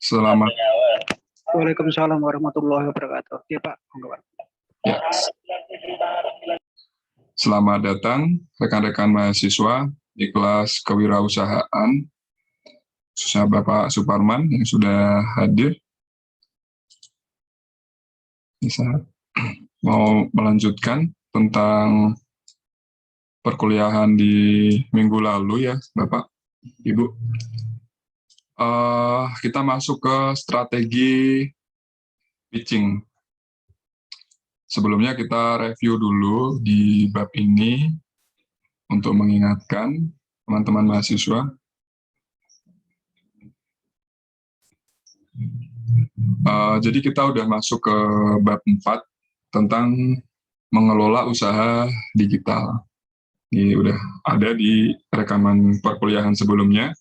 Selamat. Waalaikumsalam warahmatullahi wabarakatuh. Ya Pak, enggak Pak. Ya. Selamat datang rekan-rekan mahasiswa di kelas kewirausahaan, khususnya Bapak Suparman yang sudah hadir. Bisa mau melanjutkan tentang perkuliahan di minggu lalu ya, Bapak, Ibu. Kita masuk ke strategi pitching. Sebelumnya kita review dulu di bab ini untuk mengingatkan teman-teman mahasiswa. Jadi kita udah masuk ke bab 4 tentang mengelola usaha digital. Ini udah ada di rekaman perkuliahan sebelumnya.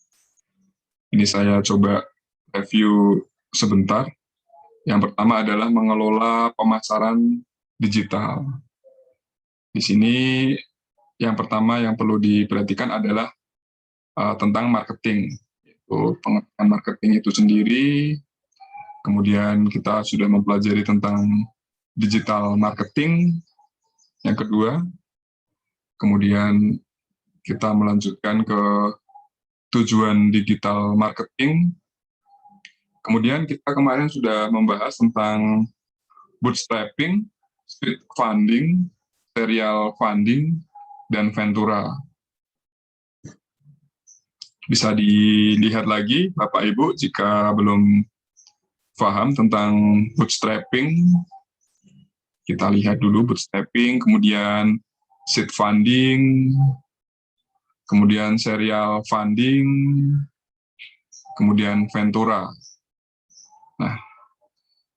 Ini saya coba review sebentar. Yang pertama adalah mengelola pemasaran digital. Di sini yang pertama yang perlu diperhatikan adalah tentang marketing. Pengertian marketing itu sendiri, kemudian kita sudah mempelajari tentang digital marketing. Yang kedua, kemudian kita melanjutkan ke tujuan digital marketing. Kemudian kita kemarin sudah membahas tentang bootstrapping, seed funding, serial funding, dan ventura. Bisa dilihat lagi, Bapak Ibu, jika belum paham tentang bootstrapping. Kita lihat dulu bootstrapping, kemudian seed funding, kemudian serial funding, kemudian ventura. Nah,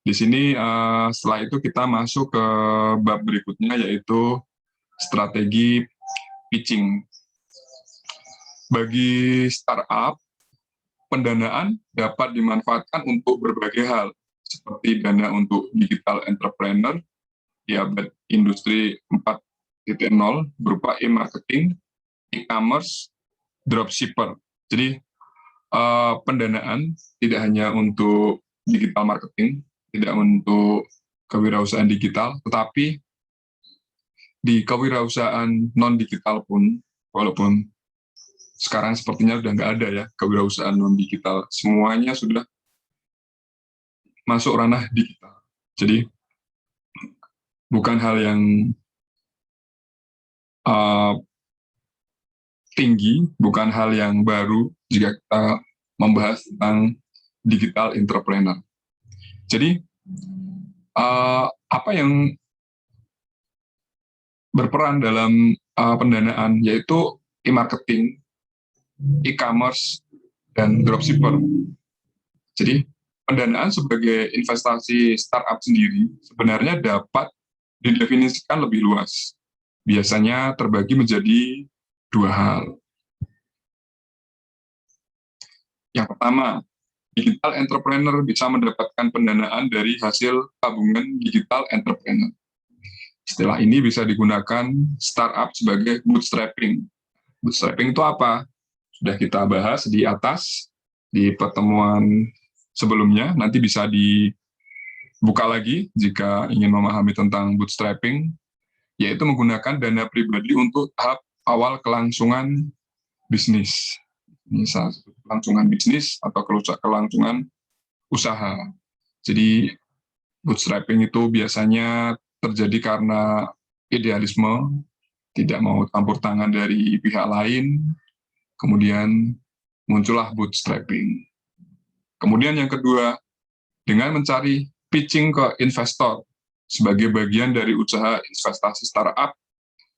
di sini setelah itu kita masuk ke bab berikutnya, yaitu strategi pitching. Bagi startup, pendanaan dapat dimanfaatkan untuk berbagai hal, seperti dana untuk digital entrepreneur di abad industri 4.0 berupa e-marketing, e-commerce, dropshipper. Jadi pendanaan tidak hanya untuk digital marketing, tidak untuk kewirausahaan digital, tetapi di kewirausahaan non-digital pun, walaupun sekarang sepertinya sudah nggak ada ya kewirausahaan non-digital, semuanya sudah masuk ranah digital. Jadi bukan hal yang tinggi, bukan hal yang baru jika kita membahas tentang digital entrepreneur. Jadi apa yang berperan dalam pendanaan, yaitu e-marketing, e-commerce, dan dropshipper. Jadi pendanaan sebagai investasi startup sendiri sebenarnya dapat didefinisikan lebih luas. Biasanya terbagi menjadi dua hal. Yang pertama, digital entrepreneur bisa mendapatkan pendanaan dari hasil tabungan digital entrepreneur. Istilah ini bisa digunakan startup sebagai bootstrapping. Bootstrapping itu apa? Sudah kita bahas di atas, di pertemuan sebelumnya, nanti bisa dibuka lagi jika ingin memahami tentang bootstrapping, yaitu menggunakan dana pribadi untuk tahap awal kelangsungan bisnis. Misal kelangsungan bisnis atau kelangsungan usaha. Jadi bootstrapping itu biasanya terjadi karena idealisme, tidak mau campur tangan dari pihak lain, kemudian muncullah bootstrapping. Kemudian yang kedua, dengan mencari pitching ke investor sebagai bagian dari usaha investasi startup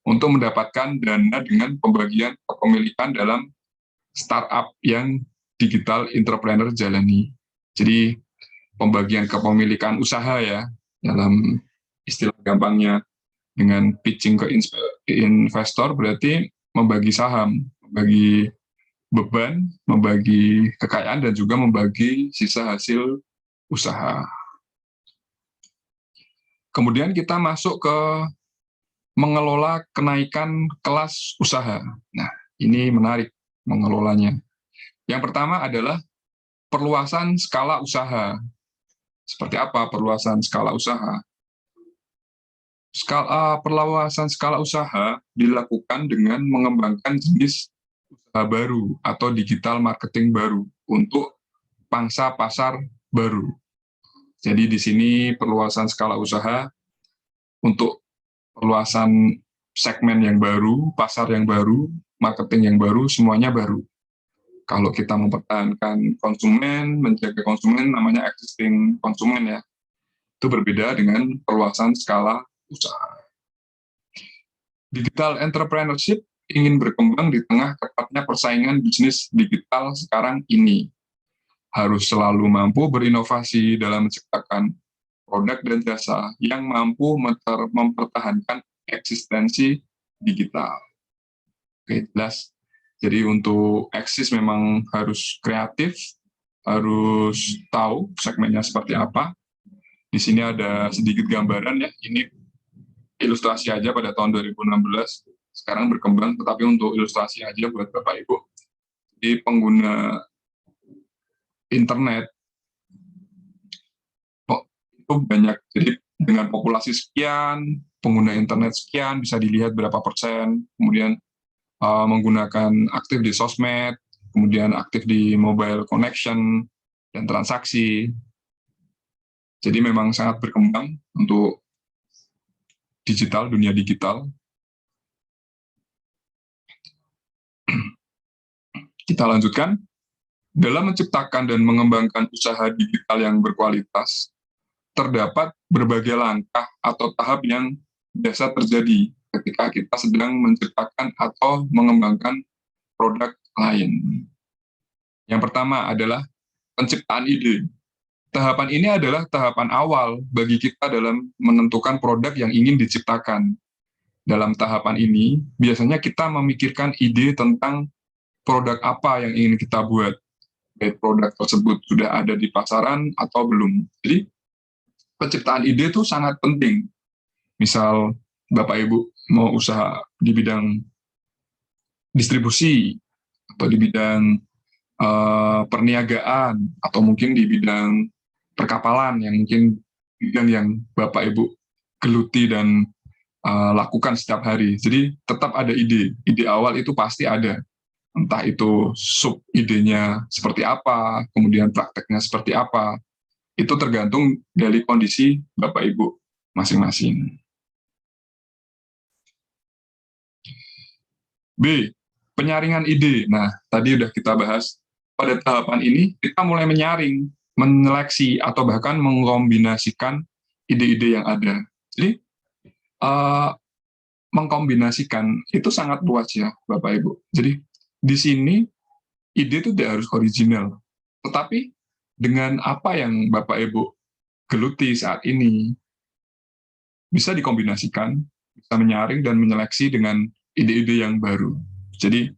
untuk mendapatkan dana dengan pembagian kepemilikan dalam startup yang digital entrepreneur jalani. Jadi pembagian kepemilikan usaha ya, dalam istilah gampangnya. Dengan pitching ke investor berarti membagi saham, membagi beban, membagi kekayaan, dan juga membagi sisa hasil usaha. Kemudian kita masuk ke mengelola kenaikan kelas usaha. Nah, ini menarik mengelolanya. Yang pertama adalah perluasan skala usaha. Seperti apa perluasan skala usaha? Perluasan skala usaha dilakukan dengan mengembangkan jenis usaha baru atau digital marketing baru untuk pangsa pasar baru. Jadi di sini perluasan skala usaha untuk perluasan segmen yang baru, pasar yang baru, marketing yang baru, semuanya baru. Kalau kita mempertahankan konsumen, menjaga konsumen, namanya existing konsumen ya. Itu berbeda dengan perluasan skala usaha. Digital entrepreneurship ingin berkembang di tengah ketatnya persaingan bisnis digital sekarang ini. Harus selalu mampu berinovasi dalam menciptakan produk dan jasa yang mampu mempertahankan eksistensi digital. Oke, jelas. Jadi untuk eksis memang harus kreatif, harus tahu segmennya seperti apa. Di sini ada sedikit gambaran ya, ini ilustrasi aja pada tahun 2016, sekarang berkembang, tetapi untuk ilustrasi aja buat Bapak Ibu. Jadi pengguna internet itu banyak, jadi dengan populasi sekian, pengguna internet sekian, bisa dilihat berapa persen, kemudian menggunakan aktif di sosmed, kemudian aktif di mobile connection, dan transaksi. Jadi memang sangat berkembang untuk digital, dunia digital. Kita lanjutkan. Dalam menciptakan dan mengembangkan usaha digital yang berkualitas, terdapat berbagai langkah atau tahap yang biasa terjadi ketika kita sedang menciptakan atau mengembangkan produk lain. Yang pertama adalah penciptaan ide. Tahapan ini adalah tahapan awal bagi kita dalam menentukan produk yang ingin diciptakan. Dalam tahapan ini, biasanya kita memikirkan ide tentang produk apa yang ingin kita buat. Baik produk tersebut sudah ada di pasaran atau belum. Jadi, penciptaan ide itu sangat penting. Misal, Bapak Ibu mau usaha di bidang distribusi, atau di bidang perniagaan, atau mungkin di bidang perkapalan, yang mungkin bidang yang Bapak Ibu geluti dan lakukan setiap hari. Jadi tetap ada ide. Ide awal itu pasti ada. Entah itu sub idenya seperti apa, kemudian prakteknya seperti apa. Itu tergantung dari kondisi Bapak Ibu masing-masing. B. Penyaringan ide. Nah, tadi udah kita bahas. Pada tahapan ini, kita mulai menyaring, menyeleksi, atau bahkan mengkombinasikan ide-ide yang ada. Jadi, mengkombinasikan itu sangat luas ya, Bapak Ibu. Jadi, di sini, ide itu tidak harus original. Tetapi, dengan apa yang Bapak Ibu geluti saat ini, bisa dikombinasikan, bisa menyaring dan menyeleksi dengan ide-ide yang baru. Jadi,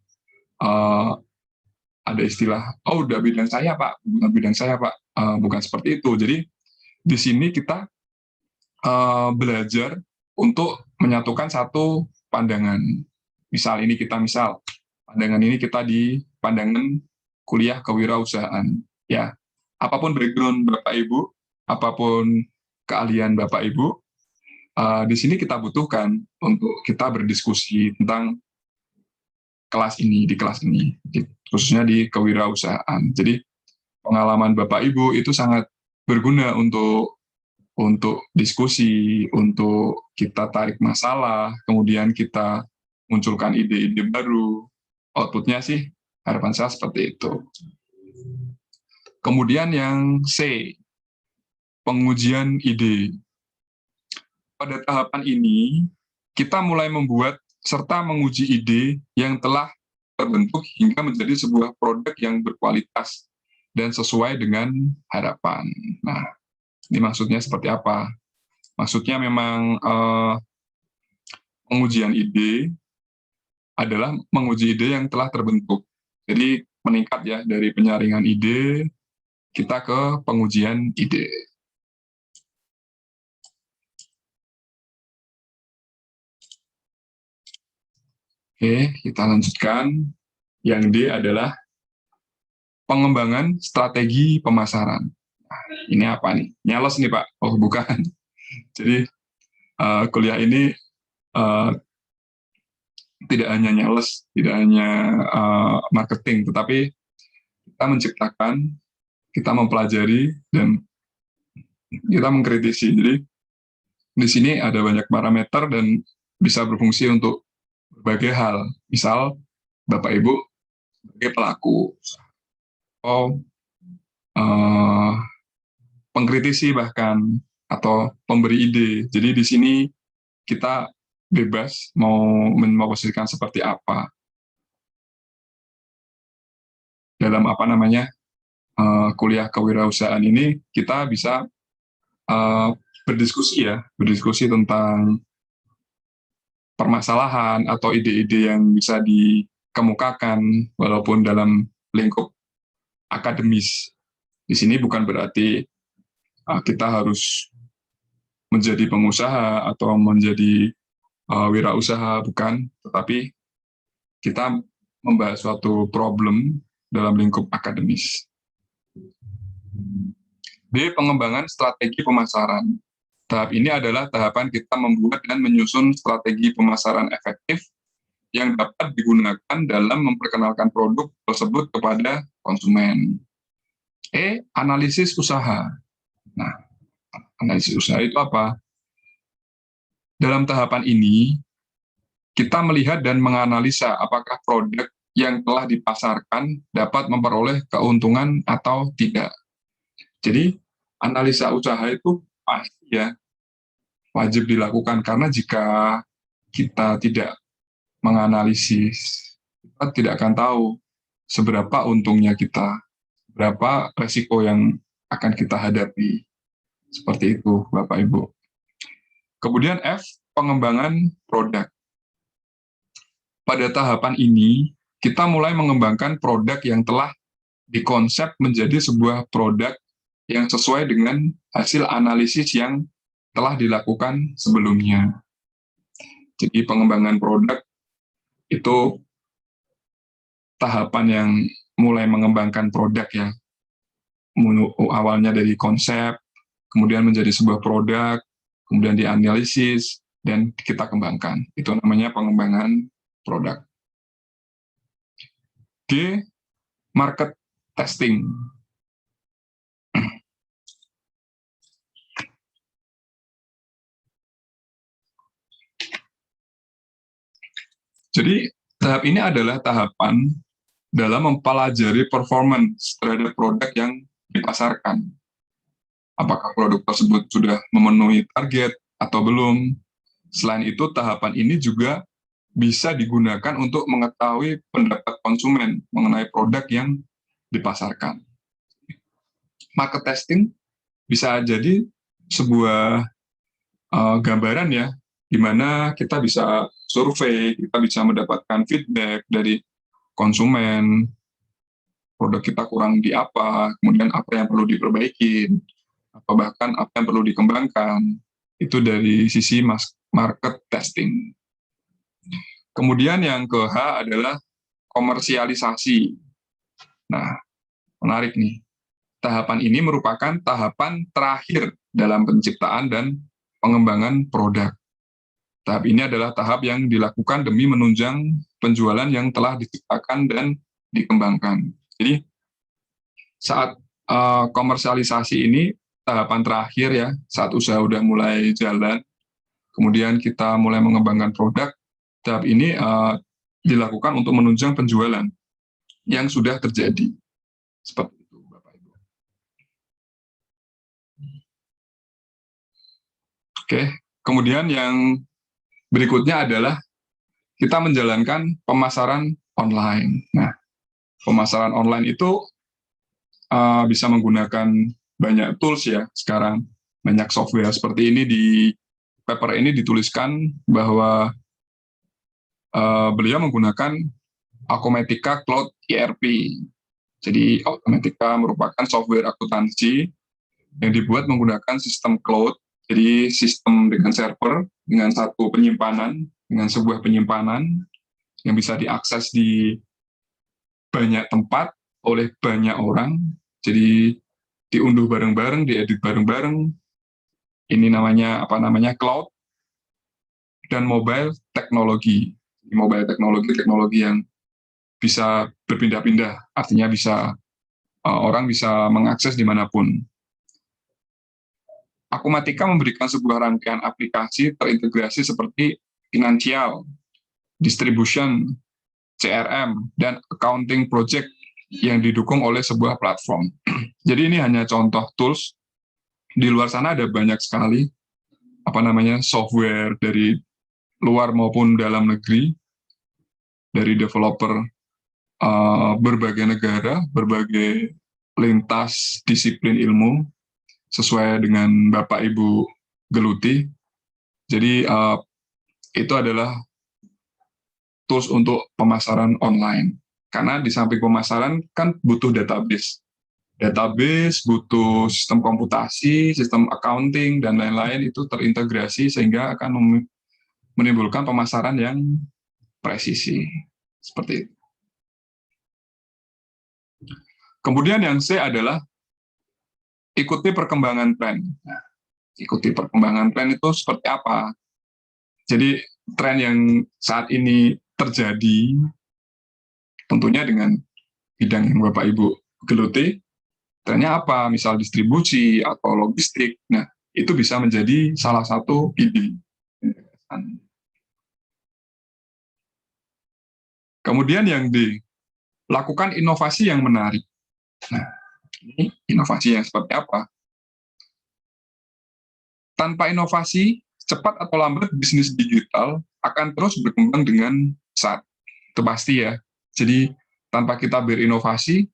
ada istilah, oh udah bidang saya Pak, bukan bidang saya Pak, bukan seperti itu. Jadi di sini kita belajar untuk menyatukan satu pandangan. Misal pandangan ini kita di pandangan kuliah kewirausahaan. Ya, apapun background Bapak Ibu, apapun keahlian Bapak Ibu, di sini kita butuhkan untuk kita berdiskusi tentang di kelas ini, khususnya di kewirausahaan. Jadi pengalaman Bapak Ibu itu sangat berguna untuk diskusi, untuk kita tarik masalah, kemudian kita munculkan ide-ide baru. Outputnya sih harapan saya seperti itu. Kemudian yang C, pengujian ide. Pada tahapan ini, kita mulai membuat serta menguji ide yang telah terbentuk hingga menjadi sebuah produk yang berkualitas dan sesuai dengan harapan. Nah, ini maksudnya seperti apa? Maksudnya memang pengujian ide adalah menguji ide yang telah terbentuk. Jadi meningkat ya dari penyaringan ide kita ke pengujian ide. Oke, kita lanjutkan. Yang D adalah pengembangan strategi pemasaran. Nah, ini apa nih? Nyales nih Pak? Oh bukan. Jadi kuliah ini tidak hanya nyales, tidak hanya marketing, tetapi kita menciptakan, kita mempelajari, dan kita mengkritisi. Jadi di sini ada banyak parameter dan bisa berfungsi untuk berbagai hal. Misal Bapak Ibu sebagai pelaku atau pengkritisi bahkan atau pemberi ide. Jadi di sini kita bebas mau memposisikan seperti apa dalam kuliah kewirausahaan ini. Kita bisa berdiskusi tentang permasalahan atau ide-ide yang bisa dikemukakan walaupun dalam lingkup akademis. Di sini bukan berarti kita harus menjadi pengusaha atau menjadi wirausaha, bukan, tetapi kita membahas suatu problem dalam lingkup akademis. B. Pengembangan strategi pemasaran. Tahap ini adalah tahapan kita membuat dan menyusun strategi pemasaran efektif yang dapat digunakan dalam memperkenalkan produk tersebut kepada konsumen. E. Analisis usaha. Nah, analisis usaha itu apa? Dalam tahapan ini, kita melihat dan menganalisa apakah produk yang telah dipasarkan dapat memperoleh keuntungan atau tidak. Jadi, analisa usaha itu pasti ya wajib dilakukan, karena jika kita tidak menganalisis, kita tidak akan tahu seberapa untungnya kita, berapa resiko yang akan kita hadapi. Seperti itu, Bapak Ibu. Kemudian F, pengembangan produk. Pada tahapan ini, kita mulai mengembangkan produk yang telah dikonsep menjadi sebuah produk yang sesuai dengan hasil analisis yang telah dilakukan sebelumnya. Jadi pengembangan produk itu tahapan yang mulai mengembangkan produk ya. Awalnya dari konsep, kemudian menjadi sebuah produk, kemudian dianalisis, dan kita kembangkan. Itu namanya pengembangan produk. G. Market testing. Jadi, tahap ini adalah tahapan dalam mempelajari performance terhadap produk yang dipasarkan. Apakah produk tersebut sudah memenuhi target atau belum. Selain itu, tahapan ini juga bisa digunakan untuk mengetahui pendapat konsumen mengenai produk yang dipasarkan. Market testing bisa jadi sebuah gambaran ya, di mana kita bisa survei, kita bisa mendapatkan feedback dari konsumen, produk kita kurang di apa, kemudian apa yang perlu diperbaiki, atau bahkan apa yang perlu dikembangkan. Itu dari sisi market testing. Kemudian yang ke H adalah komersialisasi. Nah, menarik nih. Tahapan ini merupakan tahapan terakhir dalam penciptaan dan pengembangan produk. Tahap ini adalah tahap yang dilakukan demi menunjang penjualan yang telah diciptakan dan dikembangkan. Jadi, saat komersialisasi ini tahapan terakhir ya, saat usaha udah mulai jalan, kemudian kita mulai mengembangkan produk, tahap ini dilakukan untuk menunjang penjualan yang sudah terjadi. Seperti itu, Bapak Ibu. Oke, kemudian yang berikutnya adalah kita menjalankan pemasaran online. Nah, pemasaran online itu bisa menggunakan banyak tools ya sekarang, banyak software. Seperti ini di paper ini dituliskan bahwa beliau menggunakan Automatica Cloud ERP. Jadi Automatica merupakan software akuntansi yang dibuat menggunakan sistem cloud, jadi sistem dengan server, dengan satu penyimpanan, dengan sebuah penyimpanan yang bisa diakses di banyak tempat, oleh banyak orang, jadi diunduh bareng-bareng, diedit bareng-bareng. Ini namanya cloud dan mobile teknologi. Mobile teknologi yang bisa berpindah-pindah, artinya bisa orang bisa mengakses dimanapun. Akumatika memberikan sebuah rangkaian aplikasi terintegrasi seperti finansial, distribution, CRM, dan accounting project yang didukung oleh sebuah platform. Jadi ini hanya contoh tools. Di luar sana ada banyak sekali software dari luar maupun dalam negeri, dari developer berbagai negara, berbagai lintas disiplin ilmu, sesuai dengan Bapak Ibu geluti. Jadi itu adalah tools untuk pemasaran online. Karena di samping pemasaran kan butuh database. Database butuh sistem komputasi, sistem accounting, dan lain-lain itu terintegrasi sehingga akan menimbulkan pemasaran yang presisi. Seperti itu. Kemudian yang C adalah ikuti perkembangan tren. Nah, ikuti perkembangan tren itu seperti apa? Jadi tren yang saat ini terjadi tentunya dengan bidang yang Bapak Ibu geluti, trennya apa? Misal distribusi atau logistik. Nah, itu bisa menjadi salah satu ide. Kemudian yang D, lakukan inovasi yang menarik. Nah, ini inovasi yang seperti apa? Tanpa inovasi, cepat atau lambat bisnis digital akan terus berkembang dengan pesat. Itu pasti ya. Jadi tanpa kita berinovasi,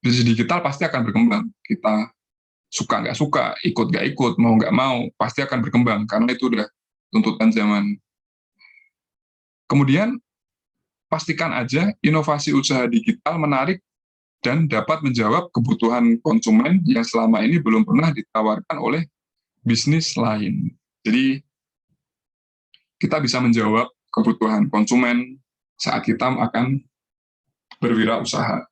bisnis digital pasti akan berkembang. Kita suka nggak suka, ikut nggak ikut, mau nggak mau, pasti akan berkembang karena itu udah tuntutan zaman. Kemudian pastikan aja inovasi usaha digital menarik dan dapat menjawab kebutuhan konsumen yang selama ini belum pernah ditawarkan oleh bisnis lain. Jadi kita bisa menjawab kebutuhan konsumen saat kita akan berwirausaha.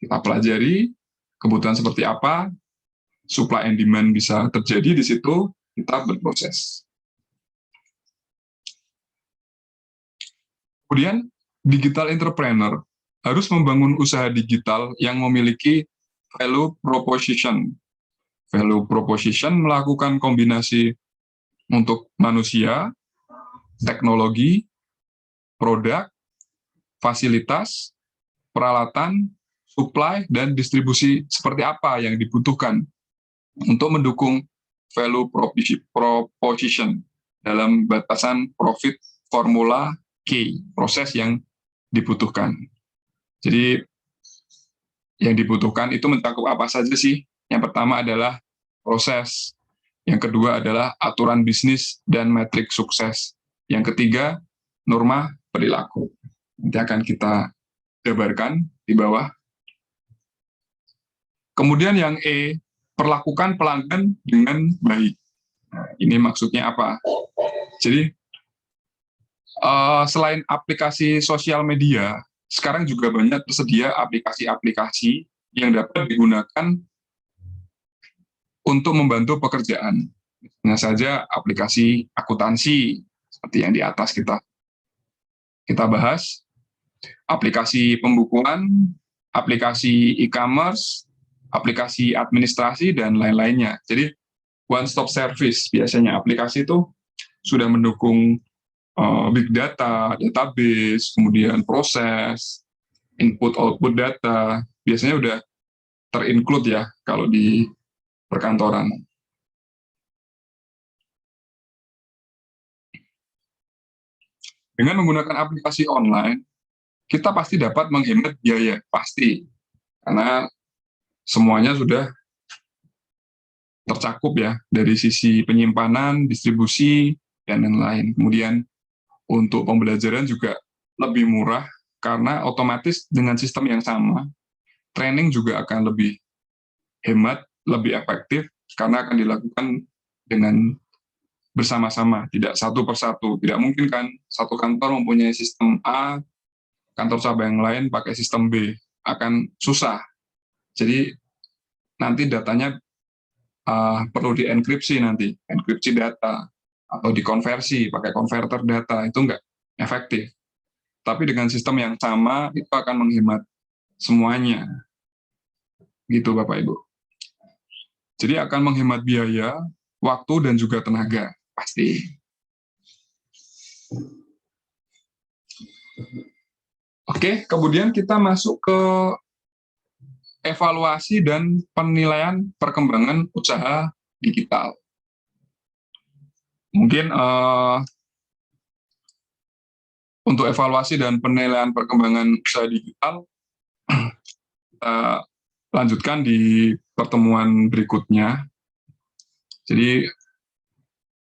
Kita pelajari kebutuhan seperti apa, supply and demand bisa terjadi di situ, kita berproses. Kemudian, digital entrepreneur harus membangun usaha digital yang memiliki value proposition. Value proposition melakukan kombinasi untuk manusia, teknologi, produk, fasilitas, peralatan, supply, dan distribusi seperti apa yang dibutuhkan untuk mendukung value proposition dalam batasan profit formula K, proses yang dibutuhkan. Jadi yang dibutuhkan itu mencakup apa saja sih? Yang pertama adalah proses, yang kedua adalah aturan bisnis dan metrik sukses, yang ketiga norma perilaku. Nanti akan kita jabarkan di bawah. Kemudian yang E, perlakukan pelanggan dengan baik. Nah, ini maksudnya apa? Jadi selain aplikasi sosial media, sekarang juga banyak tersedia aplikasi-aplikasi yang dapat digunakan untuk membantu pekerjaan. Misalnya saja aplikasi akuntansi, seperti yang di atas kita bahas, aplikasi pembukuan, aplikasi e-commerce, aplikasi administrasi, dan lain-lainnya. Jadi, one-stop service, biasanya aplikasi itu sudah mendukung big data, database, kemudian proses, input-output data, biasanya udah ter-include ya kalau di perkantoran. Dengan menggunakan aplikasi online, kita pasti dapat menghemat biaya, pasti. Karena semuanya sudah tercakup ya, dari sisi penyimpanan, distribusi, dan lain-lain. Kemudian untuk pembelajaran juga lebih murah, karena otomatis dengan sistem yang sama, training juga akan lebih hemat, lebih efektif, karena akan dilakukan dengan bersama-sama, tidak satu persatu. Tidak mungkin kan satu kantor mempunyai sistem A, kantor cabang yang lain pakai sistem B, akan susah. Jadi nanti datanya perlu dienkripsi nanti, enkripsi data, atau dikonversi pakai konverter data, itu nggak efektif. Tapi dengan sistem yang sama, itu akan menghemat semuanya. Gitu Bapak Ibu. Jadi akan menghemat biaya, waktu, dan juga tenaga, pasti. Oke, kemudian kita masuk ke evaluasi dan penilaian perkembangan usaha digital. Mungkin untuk evaluasi dan penilaian perkembangan usaha digital, kita lanjutkan di pertemuan berikutnya. Jadi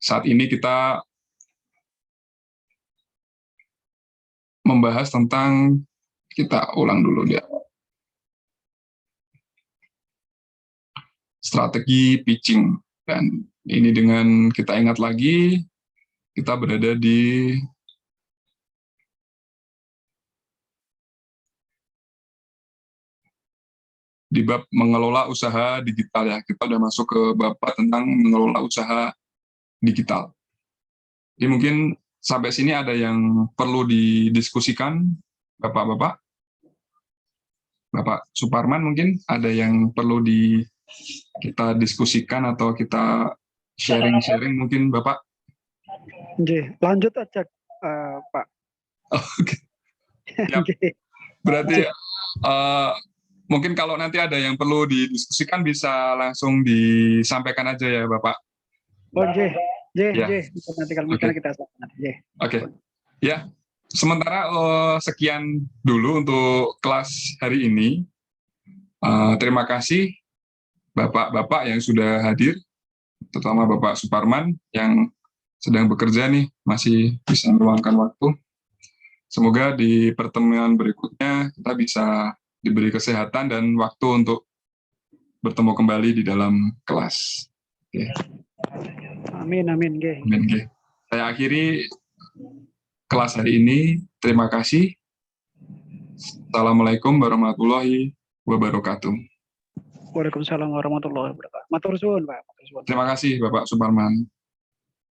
saat ini kita membahas tentang, kita ulang dulu ya, strategi pitching. Dan ini dengan kita ingat lagi, kita berada di bab mengelola usaha digital ya. Kita udah masuk ke bab tentang mengelola usaha digital. Jadi mungkin sampai sini ada yang perlu didiskusikan, Bapak-Bapak? Bapak Suparman mungkin ada yang perlu kita diskusikan atau kita sharing-sharing mungkin Bapak? Lanjut aja Pak. Oke. Ya, berarti mungkin kalau nanti ada yang perlu didiskusikan bisa langsung disampaikan aja ya Bapak. Ya. Nanti kalau kita Oke. Ya, sementara sekian dulu untuk kelas hari ini. Terima kasih Bapak-Bapak yang sudah hadir, terutama Bapak Suparman yang sedang bekerja nih, masih bisa meluangkan waktu. Semoga di pertemuan berikutnya kita bisa diberi kesehatan dan waktu untuk bertemu kembali di dalam kelas. Oke. Amin. Amin. Saya akhiri kelas hari ini. Terima kasih. Assalamualaikum warahmatullahi wabarakatuh. Waalaikumsalam warahmatullahi wabarakatuh. Matur suwun, Pak. Terima kasih Bapak Suparman.